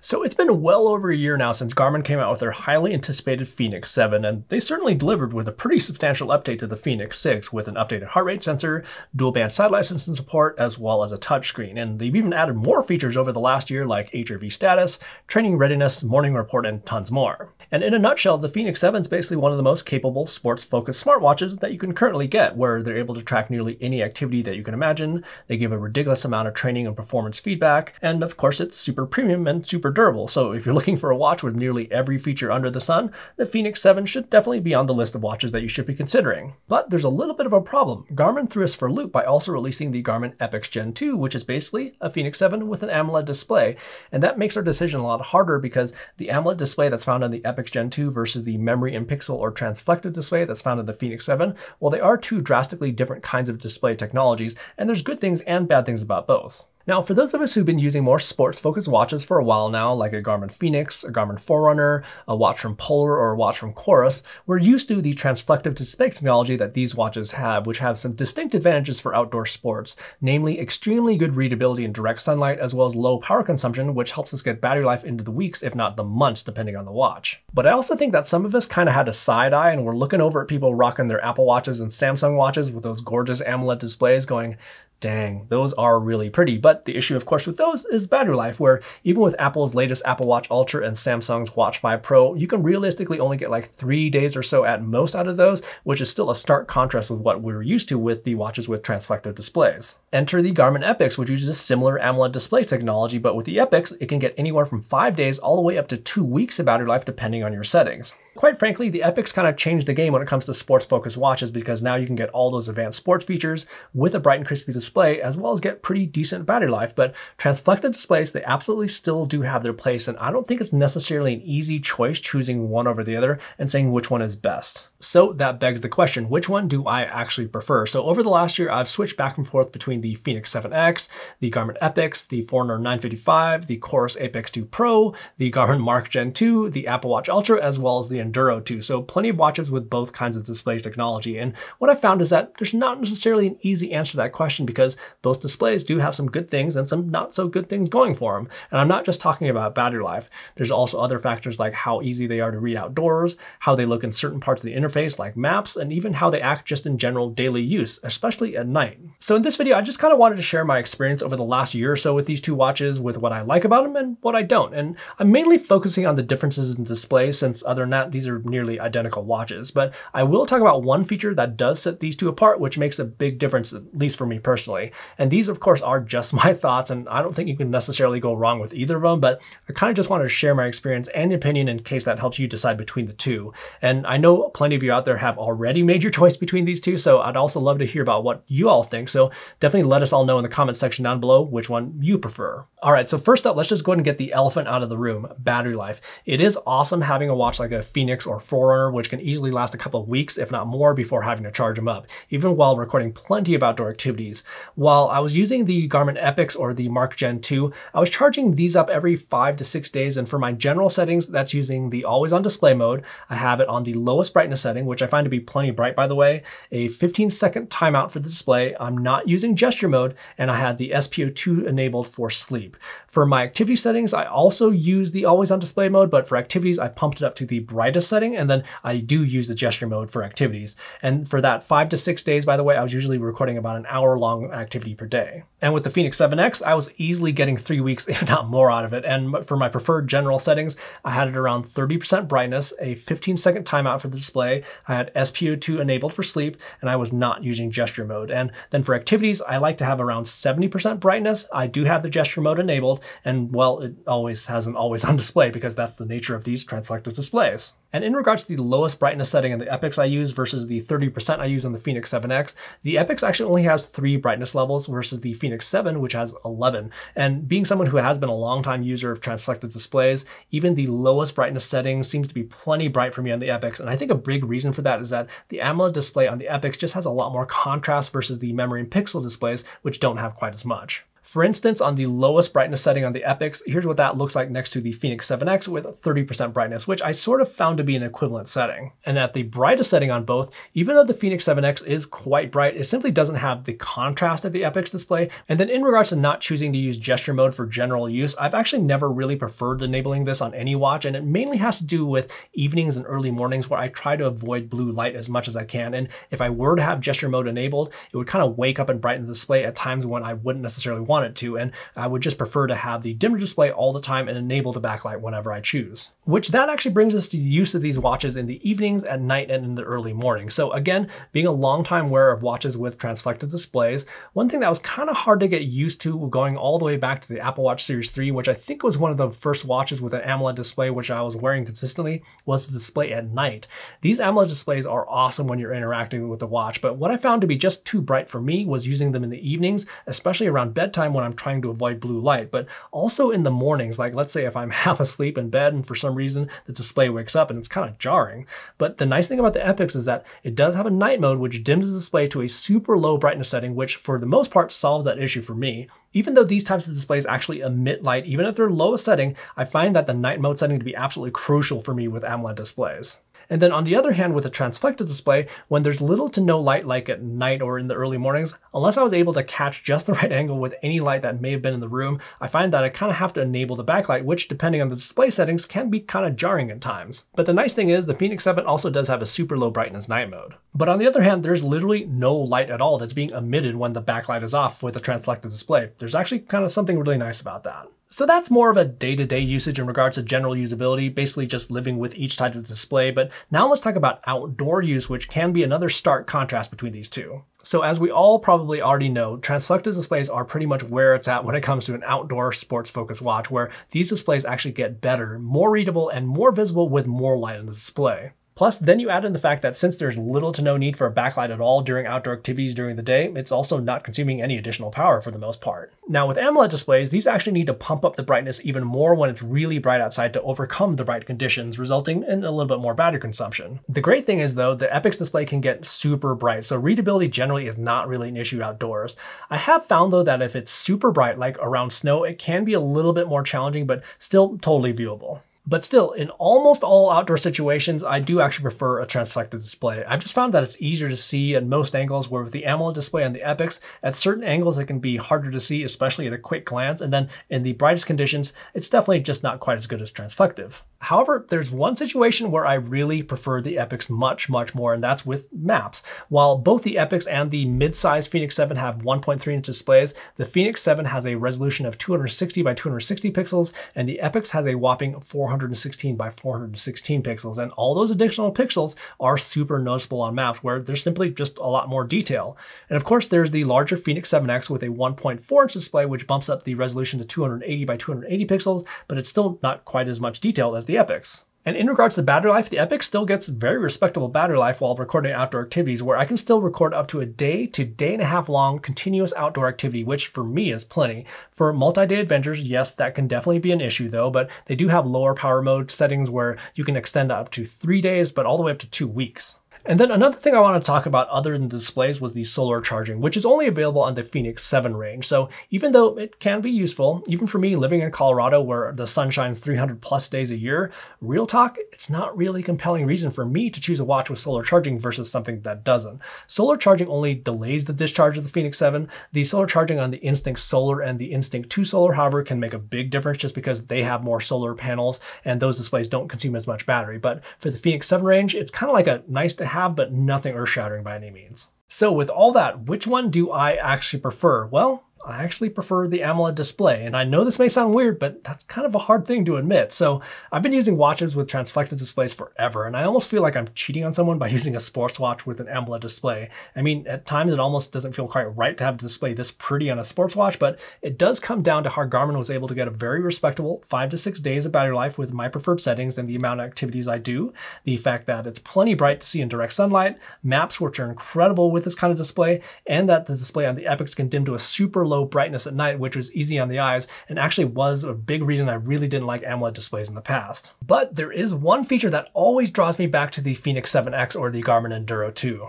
So it's been well over a year now since Garmin came out with their highly anticipated Fenix 7, and they certainly delivered with a pretty substantial update to the Fenix 6 with an updated heart rate sensor, dual band satellite sensing support, as well as a touchscreen. And they've even added more features over the last year like HRV status, training readiness, morning report, and tons more. And in a nutshell, the Fenix 7 is basically one of the most capable sports-focused smartwatches that you can currently get, where they're able to track nearly any activity that you can imagine. They give a ridiculous amount of training and performance feedback, and of course it's super premium and super durable. So if you're looking for a watch with nearly every feature under the sun, the Fenix 7 should definitely be on the list of watches that you should be considering. But there's a little bit of a problem. Garmin threw us for a loop by also releasing the Garmin Epix Gen 2, which is basically a Fenix 7 with an AMOLED display. And that makes our decision a lot harder because the AMOLED display that's found on the Epix Gen 2 versus the memory in pixel or transflected display that's found in the Fenix 7, well, they are two drastically different kinds of display technologies, and there's good things and bad things about both. Now, for those of us who've been using more sports-focused watches for a while now, like a Garmin Fenix, a Garmin Forerunner, a watch from Polar, or a watch from Chorus, we're used to the transflective display technology that these watches have, which have some distinct advantages for outdoor sports, namely extremely good readability in direct sunlight, as well as low power consumption, which helps us get battery life into the weeks, if not the months, depending on the watch. But I also think that some of us kind of had a side eye and we're looking over at people rocking their Apple Watches and Samsung watches with those gorgeous AMOLED displays going, dang, those are really pretty. But the issue, of course, with those is battery life, where even with Apple's latest Apple Watch Ultra and Samsung's Watch 5 Pro, you can realistically only get like 3 days or so at most out of those, which is still a stark contrast with what we're used to with the watches with transflective displays. Enter the Garmin Epix, which uses a similar AMOLED display technology, but with the Epix, it can get anywhere from 5 days all the way up to 2 weeks of battery life, depending on your settings. Quite frankly, the Epix kind of changed the game when it comes to sports-focused watches because now you can get all those advanced sports features with a bright and crispy display, as well as get pretty decent battery life. But transflected displays, they absolutely still do have their place, and I don't think it's necessarily an easy choice choosing one over the other and saying which one is best. So that begs the question, which one do I actually prefer? So over the last year, I've switched back and forth between the Fenix 7X, the Garmin Epix, the Forerunner 955, the Chorus Apex 2 Pro, the Garmin Mark Gen 2, the Apple Watch Ultra, as well as the Enduro 2. So plenty of watches with both kinds of display technology. And what I found is that there's not necessarily an easy answer to that question because both displays do have some good things and some not so good things going for them. And I'm not just talking about battery life. There's also other factors like how easy they are to read outdoors, how they look in certain parts of the interface like maps, and even how they act just in general daily use, especially at night. So in this video, I just kind of wanted to share my experience over the last year or so with these two watches, with what I like about them and what I don't. And I'm mainly focusing on the differences in display since other than that, these are nearly identical watches. But I will talk about one feature that does set these two apart, which makes a big difference, at least for me personally. And these, of course, are just my thoughts, and I don't think you can necessarily go wrong with either of them, but I kind of just wanted to share my experience and opinion in case that helps you decide between the two. And I know plenty of you out there have already made your choice between these two, so I'd also love to hear about what you all think. So definitely let us all know in the comment section down below which one you prefer. All right, so first up, let's just go ahead and get the elephant out of the room, battery life. It is awesome having a watch like a Fenix or Forerunner, which can easily last a couple of weeks, if not more, before having to charge them up, even while recording plenty of outdoor activities. While I was using the Garmin Epix or the Mark Gen 2, I was charging these up every 5 to 6 days, and for my general settings, that's using the always on display mode. I have it on the lowest brightness setting, which I find to be plenty bright, by the way, a 15-second timeout for the display. I'm not using gesture mode, and I had the SPO2 enabled for sleep. For my activity settings, I also use the always on display mode, but for activities, I pumped it up to the brightest setting, and then I do use the gesture mode for activities. And for that 5 to 6 days, by the way, I was usually recording about an hour-long activity per day. And with the Fenix 7X, I was easily getting 3 weeks, if not more, out of it. And for my preferred general settings, I had it around 30% brightness, a 15-second timeout for the display. I had SPO2 enabled for sleep, and I was not using gesture mode. And then for activities, I like to have around 70% brightness. I do have the gesture mode enabled, and well, it always has an always on display because that's the nature of these transflective displays. And in regards to the lowest brightness setting in the Epix I use versus the 30% I use on the Fenix 7X, the Epix actually only has 3 brightness levels versus the Fenix 7, which has 11. And being someone who has been a long-time user of transflected displays, even the lowest brightness setting seems to be plenty bright for me on the Epix. And I think a big reason for that is that the AMOLED display on the Epix just has a lot more contrast versus the memory and pixel displays, which don't have quite as much. For instance, on the lowest brightness setting on the Epix, here's what that looks like next to the Fenix 7X with 30% brightness, which I sort of found to be an equivalent setting. And at the brightest setting on both, even though the Fenix 7X is quite bright, it simply doesn't have the contrast of the Epix display. And then in regards to not choosing to use gesture mode for general use, I've actually never really preferred enabling this on any watch, and it mainly has to do with evenings and early mornings where I try to avoid blue light as much as I can. And if I were to have gesture mode enabled, it would kind of wake up and brighten the display at times when I wouldn't necessarily want it to, and I would just prefer to have the dimmer display all the time and enable the backlight whenever I choose. Which that actually brings us to the use of these watches in the evenings, at night, and in the early morning. So again, being a longtime wearer of watches with transflected displays, one thing that was kind of hard to get used to going all the way back to the Apple Watch Series 3, which I think was one of the first watches with an AMOLED display which I was wearing consistently, was the display at night. These AMOLED displays are awesome when you're interacting with the watch, but what I found to be just too bright for me was using them in the evenings, especially around bedtime when I'm trying to avoid blue light, but also in the mornings. Like, let's say if I'm half asleep in bed and for some reason the display wakes up and it's kind of jarring. But the nice thing about the Epix is that it does have a night mode which dims the display to a super low brightness setting, which for the most part solves that issue for me. Even though these types of displays actually emit light, even at their lowest setting, I find that the night mode setting to be absolutely crucial for me with AMOLED displays. And then on the other hand, with a transflected display, when there's little to no light like at night or in the early mornings, unless I was able to catch just the right angle with any light that may have been in the room, I find that I kind of have to enable the backlight, which depending on the display settings can be kind of jarring at times. But the nice thing is the Fenix 7 also does have a super low brightness night mode. But on the other hand, there's literally no light at all that's being emitted when the backlight is off with a transflected display. There's actually kind of something really nice about that. So that's more of a day-to-day usage in regards to general usability, basically just living with each type of display. But now let's talk about outdoor use, which can be another stark contrast between these two. So as we all probably already know, transflected displays are pretty much where it's at when it comes to an outdoor sports-focused watch, where these displays actually get better, more readable, and more visible with more light in the display. Plus, then you add in the fact that since there's little to no need for a backlight at all during outdoor activities during the day, it's also not consuming any additional power for the most part. Now with AMOLED displays, these actually need to pump up the brightness even more when it's really bright outside to overcome the bright conditions, resulting in a little bit more battery consumption. The great thing is though, the Epix display can get super bright, so readability generally is not really an issue outdoors. I have found though that if it's super bright, like around snow, it can be a little bit more challenging, but still totally viewable. But still, in almost all outdoor situations, I do actually prefer a transflected display. I've just found that it's easier to see at most angles, where with the AMOLED display on the Epix, at certain angles it can be harder to see, especially at a quick glance, and then in the brightest conditions, it's definitely just not quite as good as transflective. However, there's one situation where I really prefer the Epix much more, and that's with maps. While both the Epix and the mid-size Fenix 7 have 1.3-inch displays, the Fenix 7 has a resolution of 260 by 260 pixels, and the Epix has a whopping 416 by 416 pixels. And all those additional pixels are super noticeable on maps where there's simply just a lot more detail. And of course, there's the larger Fenix 7X with a 1.4-inch display, which bumps up the resolution to 280 by 280 pixels, but it's still not quite as much detail as the Epix. And in regards to battery life, the Epix still gets very respectable battery life while recording outdoor activities, where I can still record up to a day to day-and-a-half long continuous outdoor activity, which for me is plenty. For multi-day adventures, yes, that can definitely be an issue though, but they do have lower power mode settings where you can extend up to 3 days, but all the way up to 2 weeks. And then another thing I want to talk about other than displays was the solar charging, which is only available on the Fenix 7 range. So even though it can be useful, even for me living in Colorado where the sun shines 300+ days a year, real talk, it's not really a compelling reason for me to choose a watch with solar charging versus something that doesn't. Solar charging only delays the discharge of the Fenix 7. The solar charging on the Instinct Solar and the Instinct 2 Solar, however, can make a big difference just because they have more solar panels and those displays don't consume as much battery. But for the Fenix 7 range, it's kind of like a nice to have, but nothing earth-shattering by any means. So with all that, which one do I actually prefer? Well, I actually prefer the AMOLED display, and I know this may sound weird, but that's kind of a hard thing to admit. So I've been using watches with transflected displays forever, and I almost feel like I'm cheating on someone by using a sports watch with an AMOLED display. I mean, at times it almost doesn't feel quite right to have the display this pretty on a sports watch, but it does come down to how Garmin was able to get a very respectable 5 to 6 days of battery life with my preferred settings and the amount of activities I do, the fact that it's plenty bright to see in direct sunlight, maps which are incredible with this kind of display, and that the display on the Epix can dim to a super low brightness at night, which was easy on the eyes and actually was a big reason I really didn't like AMOLED displays in the past. But there is one feature that always draws me back to the Fenix 7X or the Garmin Enduro 2.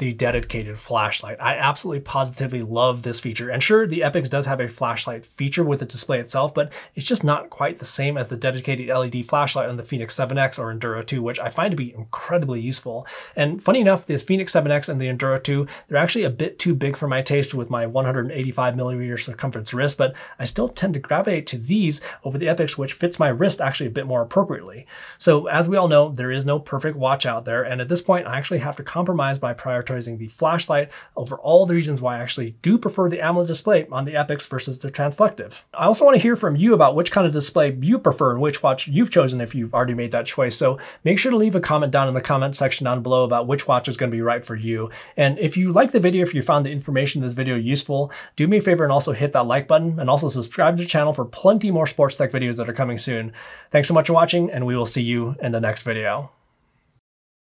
the dedicated flashlight. I absolutely positively love this feature. And sure, the Epix does have a flashlight feature with the display itself, but it's just not quite the same as the dedicated LED flashlight on the Fenix 7X or Enduro 2, which I find to be incredibly useful. And funny enough, the Fenix 7X and the Enduro 2, they're actually a bit too big for my taste with my 185mm circumference wrist, but I still tend to gravitate to these over the Epix, which fits my wrist actually a bit more appropriately. So as we all know, there is no perfect watch out there, and at this point I actually have to compromise by prioritizing the flashlight over all the reasons why I actually do prefer the AMOLED display on the Epix versus the transflective. I also want to hear from you about which kind of display you prefer and which watch you've chosen if you've already made that choice. So make sure to leave a comment down in the comment section down below about which watch is going to be right for you. And if you like the video, if you found the information in this video useful, do me a favor and also hit that like button, and also subscribe to the channel for plenty more sports tech videos that are coming soon. Thanks so much for watching, and we will see you in the next video.